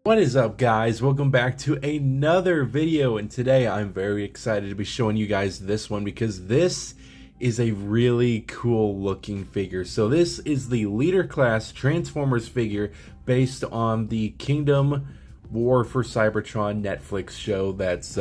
What is up, guys? Welcome back to another video, and today I'm very excited to be showing you guys this one because this is a really cool looking figure. So this is the Leader Class Transformers figure based on the Kingdom War for Cybertron Netflix show that's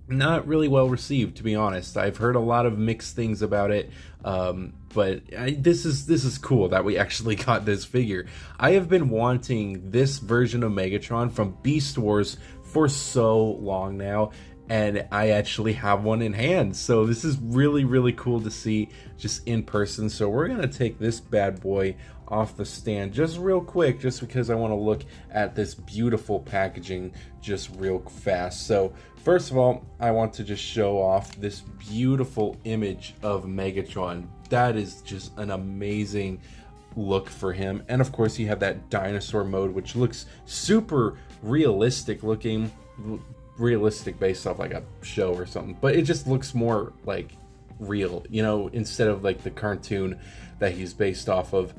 not really well received, to be honest. I've heard a lot of mixed things about it, but this is cool that we actually got this figure. I have been wanting this version of Megatron from Beast Wars for so long now, and I actually have one in hand. So this is really cool to see just in person. So we're gonna take this bad boy off the stand just real quick, just because I want to look at this beautiful packaging just real fast. So first of all, I want to just show off this beautiful image of Megatron. That is just an amazing look for him. And of course you have that dinosaur mode, which looks super realistic looking, realistic based off like a show or something, but it just looks more like real, you know, instead of like the cartoon that he's based off of.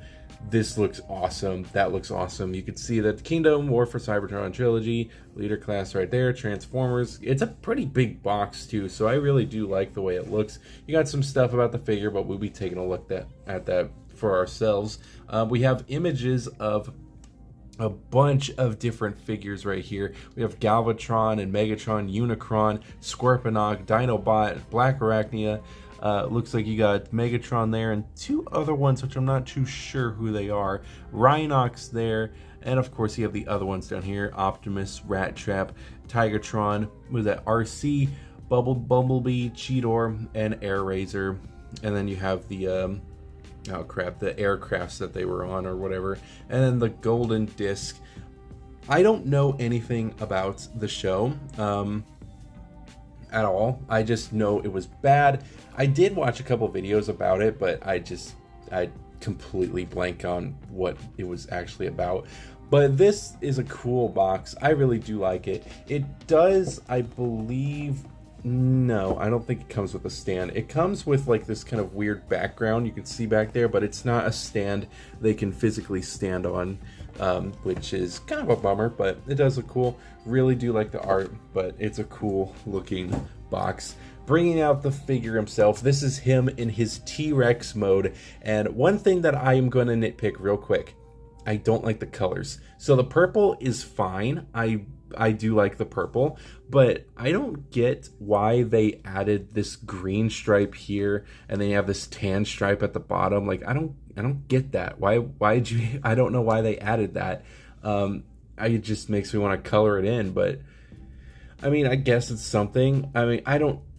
This looks awesome. That looks awesome. You can see that the Kingdom War for Cybertron trilogy, Leader Class right there, Transformers. It's a pretty big box too, so I really do like the way it looks. You got some stuff about the figure, but we'll be taking a look at that for ourselves. We have images of a bunch of different figures right here. We have Galvatron and Megatron, Unicron, Scorponok, Dinobot, Black Arachnia. Looks like you got Megatron there and two other ones which I'm not too sure who they are. Rhinox there, and of course you have the other ones down here: Optimus, Rat Trap, Tigertron, with that RC, Bumblebee, Cheetor, and Air Razor. And then you have the oh crap, the aircrafts that they were on or whatever, and then the golden disc. I don't know anything about the show at all. I just know it was bad. I did watch a couple videos about it, but I completely blank on what it was actually about. But this is a cool box. I really do like it. It does, I believe, no, I don't think it comes with a stand. It comes with like this kind of weird background you can see back there, but it's not a stand they can physically stand on, which is kind of a bummer, but it does look cool. Really do like the art, but it's a cool looking box. Bringing out the figure himself, this is him in his T-Rex mode, and one thing that I am going to nitpick real quick, I don't like the colors. So the purple is fine. I do like the purple, but I don't get why they added this green stripe here and then you have this tan stripe at the bottom. Like I don't get that. Why'd you I don't know why they added that. It just makes me want to color it in, but I mean, I guess it's something. I mean,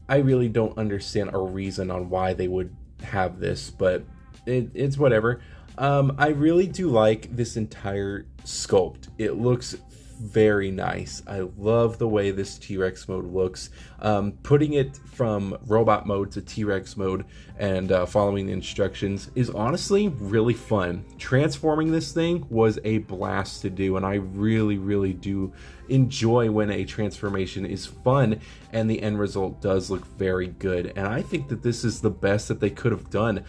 I really don't understand a reason on why they would have this, but it's whatever. I really do like this entire sculpt. It looks very nice. I love the way this T-Rex mode looks. Putting it from robot mode to T-Rex mode and following the instructions is honestly really fun. Transforming this thing was a blast to do, and I really do enjoy when a transformation is fun and the end result does look very good. And I think that this is the best that they could have done.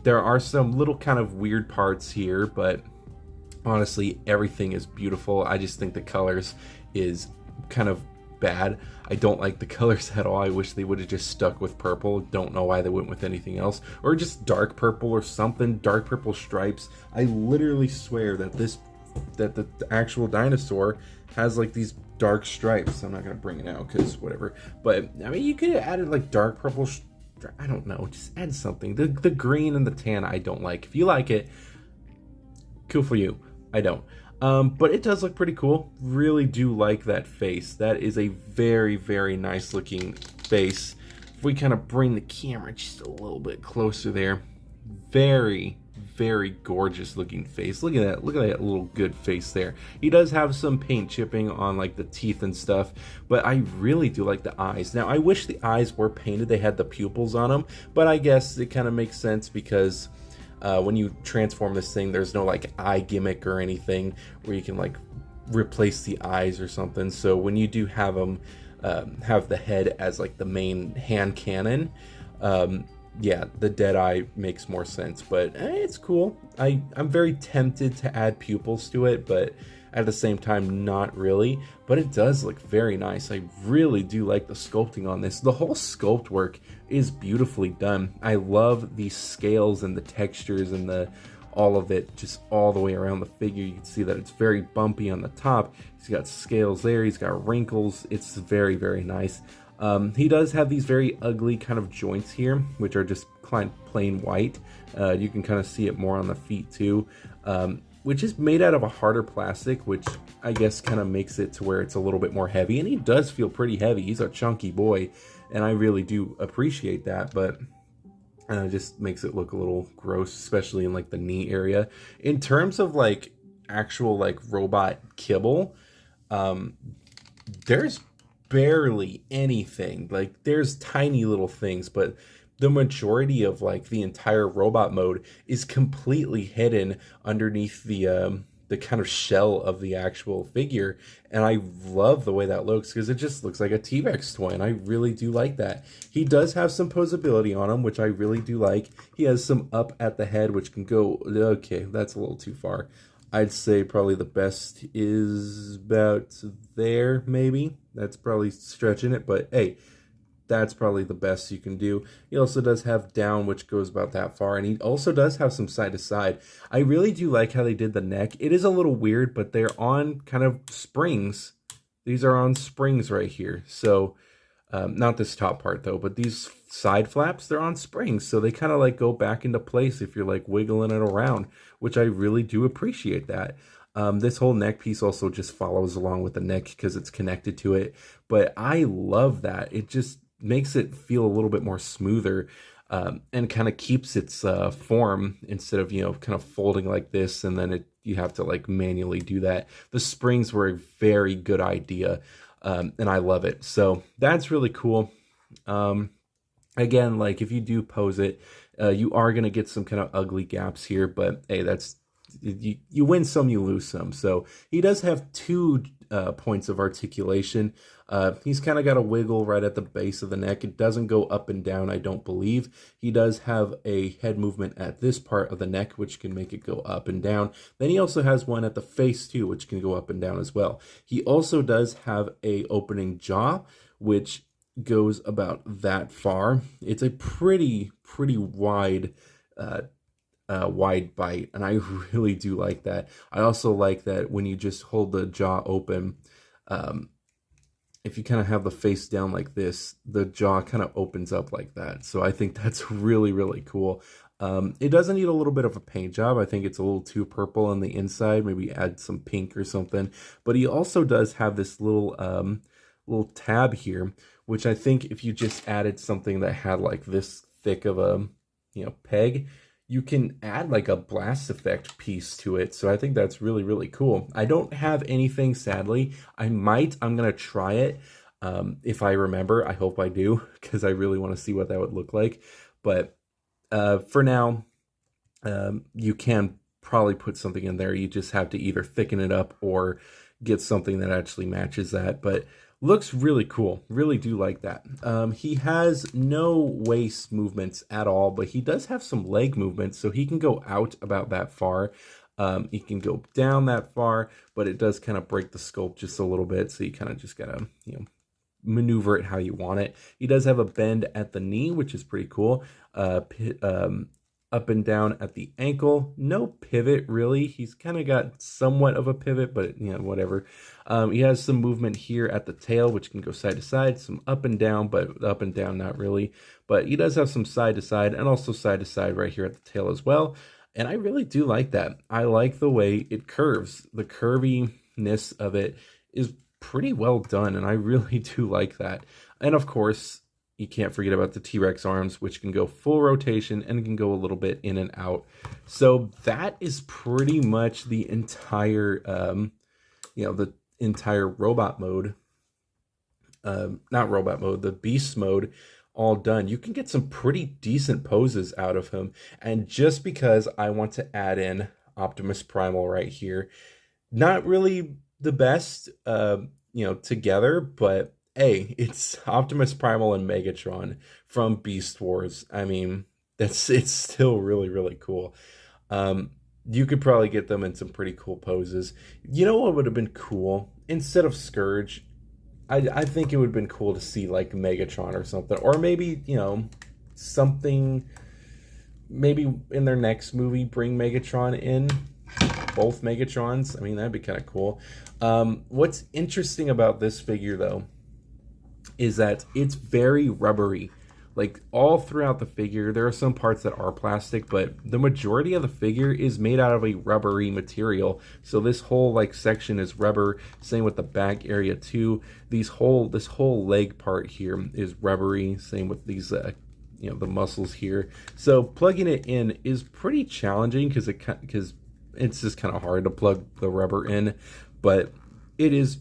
There are some little kind of weird parts here, but honestly, everything is beautiful. I just think the colors is kind of bad. I don't like the colors at all. I wish they would have just stuck with purple. Don't know why they went with anything else. Or just dark purple or something. Dark purple stripes. I literally swear that the actual dinosaur has like these dark stripes. I'm not going to bring it out because whatever. But, I mean, you could have added like dark purple I don't know. Just add something. The green and the tan I don't like. If you like it, cool for you. I don't. But it does look pretty cool. Really do like that face. That is a very nice looking face. If we kind of bring the camera just a little bit closer there. Very gorgeous looking face. Look at that. Look at that little good face there. He does have some paint chipping on like the teeth and stuff, but I really do like the eyes. Now, I wish the eyes were painted. They had the pupils on them, but I guess it kind of makes sense because when you transform this thing, there's no like eye gimmick or anything where you can like replace the eyes or something. So when you do have them have the head as like the main hand cannon, yeah, the dead eye makes more sense. But it's cool. I'm very tempted to add pupils to it, but at the same time not really, but it does look very nice. I really do like the sculpting on this. The whole sculpt work is beautifully done. I love the scales and the textures and the all of it just all the way around the figure. You can see that it's very bumpy on the top. He's got scales there, he's got wrinkles. It's very, very nice. He does have these very ugly kind of joints here, which are just plain white. You can kind of see it more on the feet too, which is made out of a harder plastic, which I guess kind of makes it to where it's a little bit more heavy. And he does feel pretty heavy. He's a chunky boy, and I really do appreciate that, but just makes it look a little gross, especially in like the knee area. In terms of like actual like robot kibble, there's barely anything. Like there's tiny little things, but the majority of like the entire robot mode is completely hidden underneath the kind of shell of the actual figure, and I love the way that looks because it just looks like a T-Rex toy, and I really do like that. He does have some posability on him, which I really do like. He has some up at the head, which can go, okay, that's a little too far. I'd say probably the best is about there, maybe. That's probably stretching it, but hey, that's probably the best you can do. He also does have down, which goes about that far, and he also does have some side to side. I really do like how they did the neck. It is a little weird, but they're on kind of springs. These are on springs right here. So, not this top part though, but these side flaps, they're on springs. So they kind of like go back into place if you're like wiggling it around, which I really do appreciate that. This whole neck piece also just follows along with the neck because it's connected to it. But I love that. It just makes it feel a little bit more smoother, and kind of keeps its form instead of, you know, kind of folding like this and then you have to like manually do that. The springs were a very good idea, and I love it. So that's really cool. Again, like if you do pose it, you are going to get some kind of ugly gaps here, but hey, that's you win some, you lose some. So he does have two points of articulation. He's kind of got a wiggle right at the base of the neck. It doesn't go up and down, I don't believe. He does have a head movement at this part of the neck, which can make it go up and down. Then he also has one at the face too, which can go up and down as well. He also does have a opening jaw, which goes about that far. It's a pretty wide wide bite, and I really do like that. I also like that when you just hold the jaw open, if you kind of have the face down like this, the jaw kind of opens up like that. So I think that's really cool. It doesn't need a little bit of a paint job. I think it's a little too purple on the inside. Maybe add some pink or something. But he also does have this little tab here, which I think if you just added something that had like this thick of a, you know, peg, you can add like a blast effect piece to it. So I think that's really cool. I don't have anything, sadly. I'm gonna try it if I remember. I hope I do, because I really want to see what that would look like. But for now, you can probably put something in there. You just have to either thicken it up or get something that actually matches that. But looks really cool. Really do like that. He has no waist movements at all, but he does have some leg movements, so he can go out about that far. He can go down that far, but it does kind of break the sculpt just a little bit, so you kind of just gotta, you know, maneuver it how you want it. He does have a bend at the knee, which is pretty cool. Up and down at the ankle. No pivot, really. He's kind of got somewhat of a pivot, but, you know, whatever. He has some movement here at the tail, which can go side to side, some up and down, but up and down, not really. But he does have some side to side and also side to side right here at the tail as well. And I really do like that. I like the way it curves. The curviness of it is pretty well done, and I really do like that. And of course, you can't forget about the T-Rex arms, which can go full rotation and can go a little bit in and out. So that is pretty much the entire, you know, the entire robot mode. Not robot mode, the beast mode, all done. You can get some pretty decent poses out of him. And just because I want to add in Optimus Primal right here, not really the best, you know, together, but hey, it's Optimus Primal and Megatron from Beast Wars. I mean, it's still really cool. You could probably get them in some pretty cool poses. You know what would have been cool? Instead of Scourge, I think it would have been cool to see like Megatron or something. Or maybe, something, maybe in their next movie, bring Megatron in. Both Megatrons. I mean, that'd be kind of cool. What's interesting about this figure, though, is that it's very rubbery. Like, all throughout the figure, there are some parts that are plastic, but the majority of the figure is made out of a rubbery material. So this whole, like, section is rubber. Same with the back area, too. This whole leg part here is rubbery. Same with these, the muscles here. So plugging it in is pretty challenging because it's just kind of hard to plug the rubber in. But it is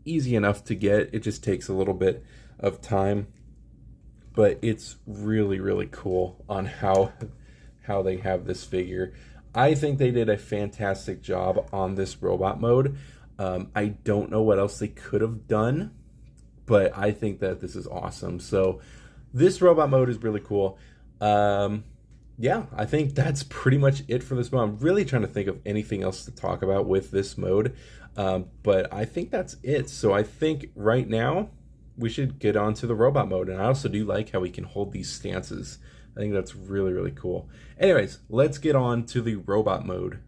easy enough to get. It just takes a little bit of time. But it's really, really cool on how they have this figure. I think they did a fantastic job on this robot mode. I don't know what else they could have done, but I think that this is awesome. So this robot mode is really cool. Yeah, I think that's pretty much it for this mode. I'm really trying to think of anything else to talk about with this mode, but I think that's it. So I think right now we should get on to the robot mode. And I also do like how we can hold these stances. I think that's really, really cool. Anyways, let's get on to the robot mode.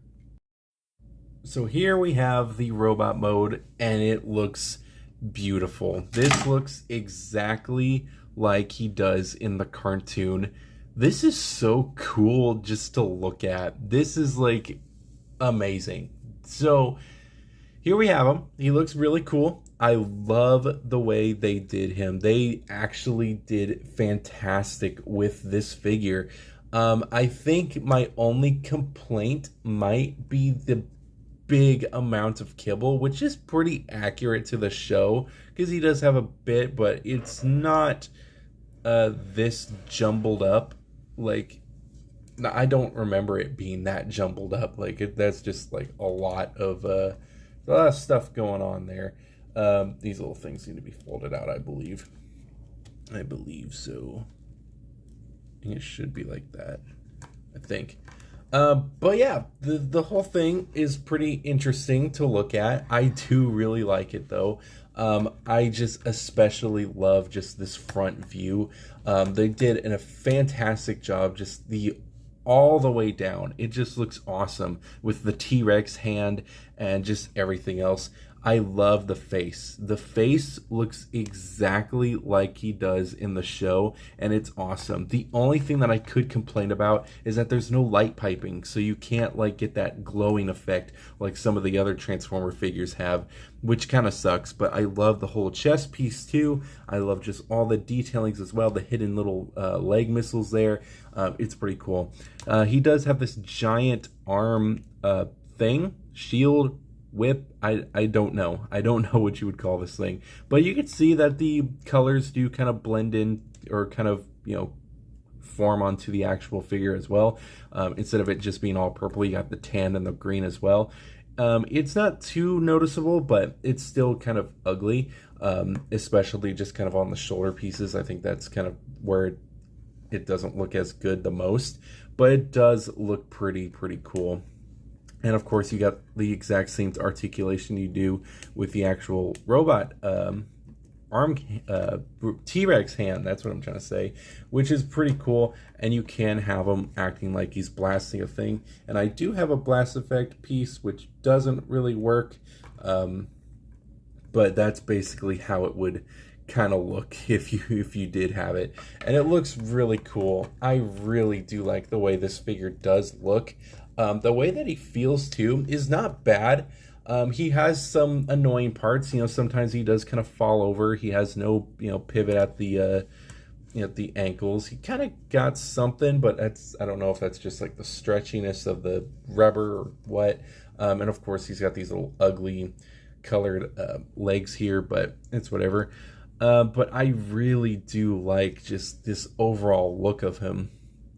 So here we have the robot mode, and it looks beautiful. This looks exactly like he does in the cartoon. This is so cool just to look at. This is like amazing. So here we have him. He looks really cool. I love the way they did him. They actually did fantastic with this figure. I think my only complaint might be the big amount of kibble, which is pretty accurate to the show because he does have a bit, but it's not this jumbled up. Like, I don't remember it being that jumbled up. Like, that's just like a lot of stuff going on there. These little things need to be folded out, I believe. I believe so. It should be like that, I think. But yeah, the whole thing is pretty interesting to look at. I do really like it, though. I just especially love just this front view. They did a fantastic job, just all the way down. It just looks awesome with the T-Rex hand and just everything else. I love the face. The face looks exactly like he does in the show, and it's awesome. The only thing that I could complain about is that there's no light piping, so you can't like get that glowing effect like some of the other Transformer figures have, which kind of sucks. But I love the whole chest piece too. I love just all the detailings as well, the hidden little leg missiles there. It's pretty cool. He does have this giant arm thing, shield, whip. I don't know. I don't know what you would call this thing. But you can see that the colors do kind of blend in or kind of, form onto the actual figure as well. Instead of it just being all purple, you got the tan and the green as well. It's not too noticeable, but it's still kind of ugly, especially just kind of on the shoulder pieces. I think that's kind of where it doesn't look as good the most, but it does look pretty cool. And of course, you got the exact same articulation you do with the actual robot arm, T-Rex hand. That's what I'm trying to say, which is pretty cool. And you can have him acting like he's blasting a thing. And I do have a blast effect piece, which doesn't really work, but that's basically how it would kind of look if you did have it. And it looks really cool. I really do like the way this figure does look. The way that he feels too is not bad. He has some annoying parts. Sometimes he does kind of fall over. He has no, pivot at the the ankles. He kind of got something, but I don't know if that's just like the stretchiness of the rubber or what. And of course, he's got these little ugly colored legs here, but it's whatever. But I really do like just this overall look of him.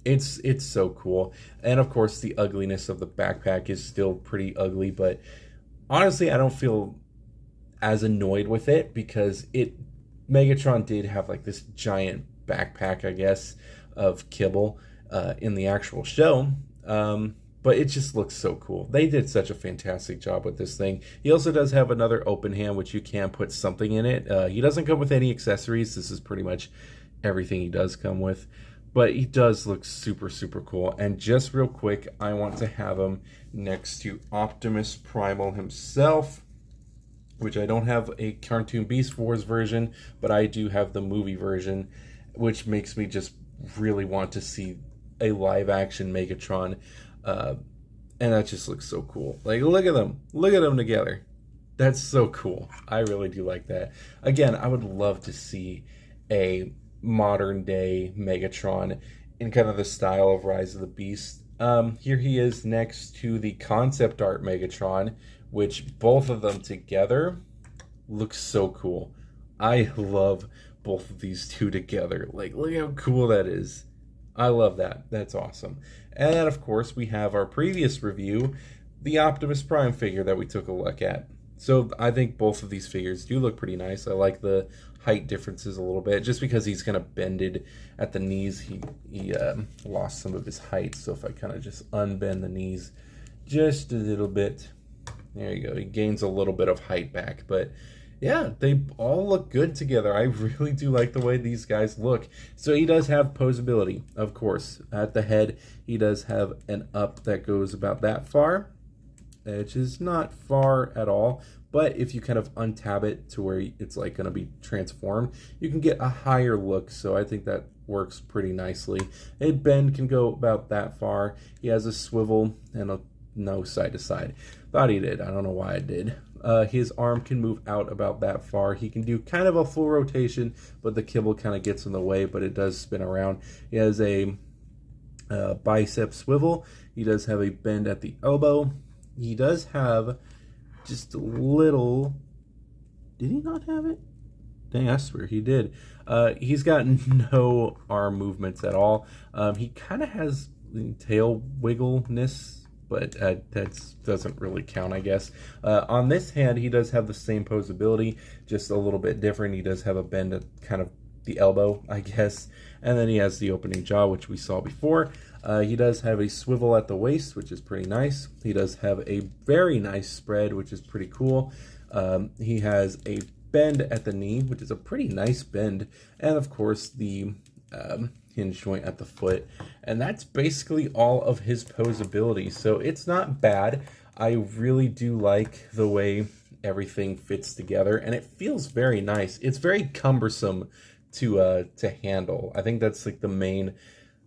It's so cool. And of course, the ugliness of the backpack is still pretty ugly, but honestly, I don't feel as annoyed with it because Megatron did have like this giant backpack, I guess, of kibble in the actual show. but it just looks so cool. They did such a fantastic job with this thing. He also does have another open hand, which you can put something in it. He doesn't come with any accessories. This is pretty much everything he does come with. But he does look super, super cool. And just real quick, I want to have him next to Optimus Primal himself, which I don't have a cartoon Beast Wars version, but I do have the movie version, which makes me just really want to see a live action Megatron. And that just looks so cool. Like, look at them. Look at them together. That's so cool. I really do like that. Again, I would love to see a modern day Megatron in kind of the style of Rise of the Beast. Here he is next to the concept art Megatron, which both of them together look so cool. I love both of these two together. Like, look how cool that is. I love that. That's awesome. And of course, we have our previous review, the Optimus Prime figure that we took a look at. So I think both of these figures do look pretty nice. I like the height differences a little bit, just because he's kind of bended at the knees. He lost some of his height. So if I kind of just unbend the knees just a little bit, there you go. He gains a little bit of height back, but yeah, they all look good together. I really do like the way these guys look. So he does have posability, of course. At the head, he does have an up that goes about that far, which is not far at all. But if you kind of untab it to where it's like going to be transformed, you can get a higher look. So I think that works pretty nicely. A bend can go about that far. He has a swivel and a no side to side. Thought he did. I don't know why I did. His arm can move out about that far. He can do kind of a full rotation, but the kibble kind of gets in the way, but it does spin around. He has a bicep swivel. He does have a bend at the elbow. He does have just a little... Did he not have it? Dang, I swear he did. He's got no arm movements at all. He kind of has tail wiggleness, but that doesn't really count, I guess. On this hand, he does have the same posability, just a little bit different. He does have a bend at kind of the elbow, I guess. And then he has the opening jaw, which we saw before. He does have a swivel at the waist, which is pretty nice. He does have a very nice spread, which is pretty cool. He has a bend at the knee, which is a pretty nice bend. And of course, the hinge joint at the foot, and that's basically all of his posability. So it's not bad. I really do like the way everything fits together, and it feels very nice. It's very cumbersome to handle. I think that's like the main,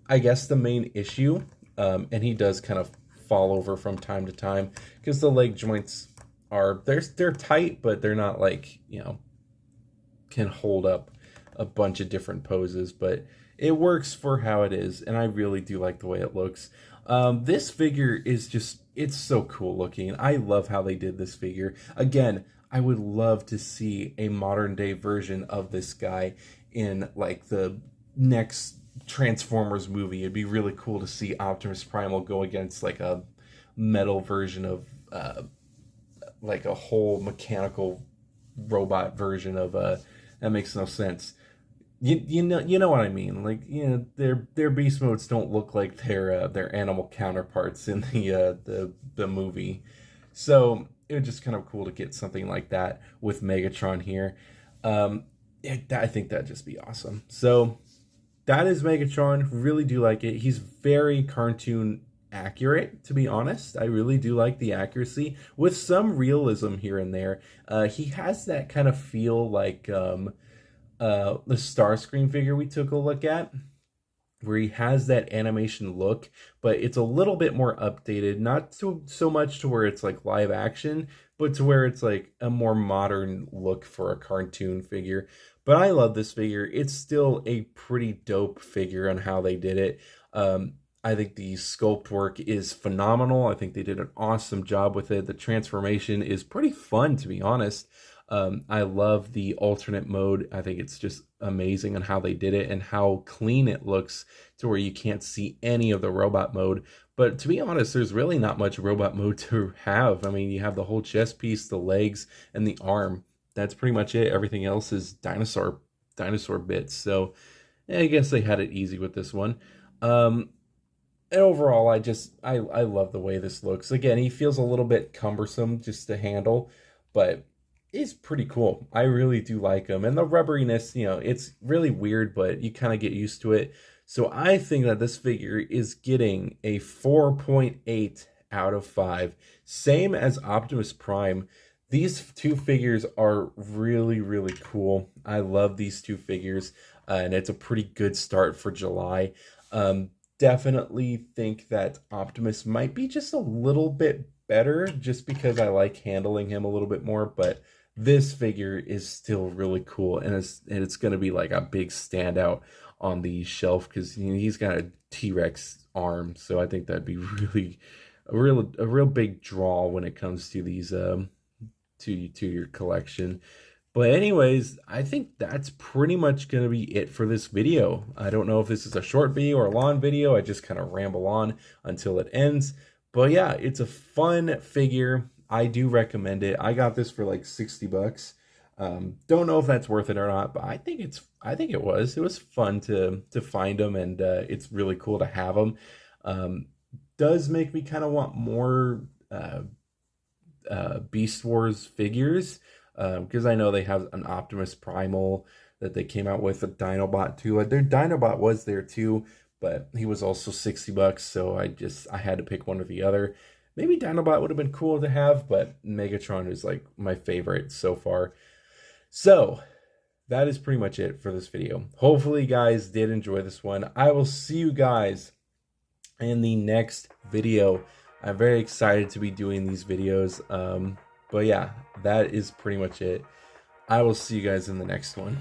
I guess, the main issue. And he does kind of fall over from time to time because the leg joints are they're tight, but they're not like, you know, can hold up a bunch of different poses, but it works for how it is, and I really do like the way it looks. This figure is just, it's so cool looking. I love how they did this figure. Again, I would love to see a modern day version of this guy in like the next Transformers movie. It'd be really cool to see Optimus Primal go against like a metal version of like a whole mechanical robot version of that makes no sense. You know what I mean. Like, you know, their beast modes don't look like their animal counterparts in the movie. So it was just kind of cool to get something like that with Megatron here. I think that'd just be awesome. So that is Megatron. Really do like it. He's very cartoon accurate, to be honest. I really do like the accuracy with some realism here and there. He has that kind of feel like the Starscream figure we took a look at, where he has that animation look, but it's a little bit more updated, not so much to where it's like live action, but to where it's like a more modern look for a cartoon figure. But I love this figure. It's still a pretty dope figure on how they did it. I think the sculpt work is phenomenal. I think they did an awesome job with it. The transformation is pretty fun, to be honest. I love the alternate mode. I think it's just amazing on how they did it and how clean it looks to where you can't see any of the robot mode. But to be honest, there's really not much robot mode to have. I mean, you have the whole chest piece, the legs, and the arm. That's pretty much it. Everything else is dinosaur bits. So yeah, I guess they had it easy with this one. And overall, I love the way this looks. Again, he feels a little bit cumbersome just to handle, but he's pretty cool. I really do like him. And the rubberiness, you know, it's really weird, but you kind of get used to it. So I think that this figure is getting a 4.8 out of 5. Same as Optimus Prime. These two figures are really, really cool. I love these two figures, and it's a pretty good start for July. Definitely think that Optimus might be just a little bit better just because I like handling him a little bit more, but this figure is still really cool, and it's going to be like a big standout on the shelf because he's got a T-Rex arm, so I think that'd be really a real big draw when it comes to these to your collection. But anyways, I think that's pretty much going to be it for this video. I don't know if this is a short video or a long video. I just kind of ramble on until it ends. But yeah, it's a fun figure. I do recommend it. I got this for like 60 bucks. Don't know if that's worth it or not, but I think it was. It was fun to find them, and it's really cool to have them. Does make me kind of want more Beast Wars figures. Because I know they have an Optimus Primal that they came out with, a Dinobot too. Their Dinobot was there too, but he was also 60 bucks, so I had to pick one or the other. Maybe Dinobot would have been cool to have, but Megatron is like my favorite so far. So that is pretty much it for this video. Hopefully you guys did enjoy this one. I will see you guys in the next video. I'm very excited to be doing these videos. But yeah, that is pretty much it. I will see you guys in the next one.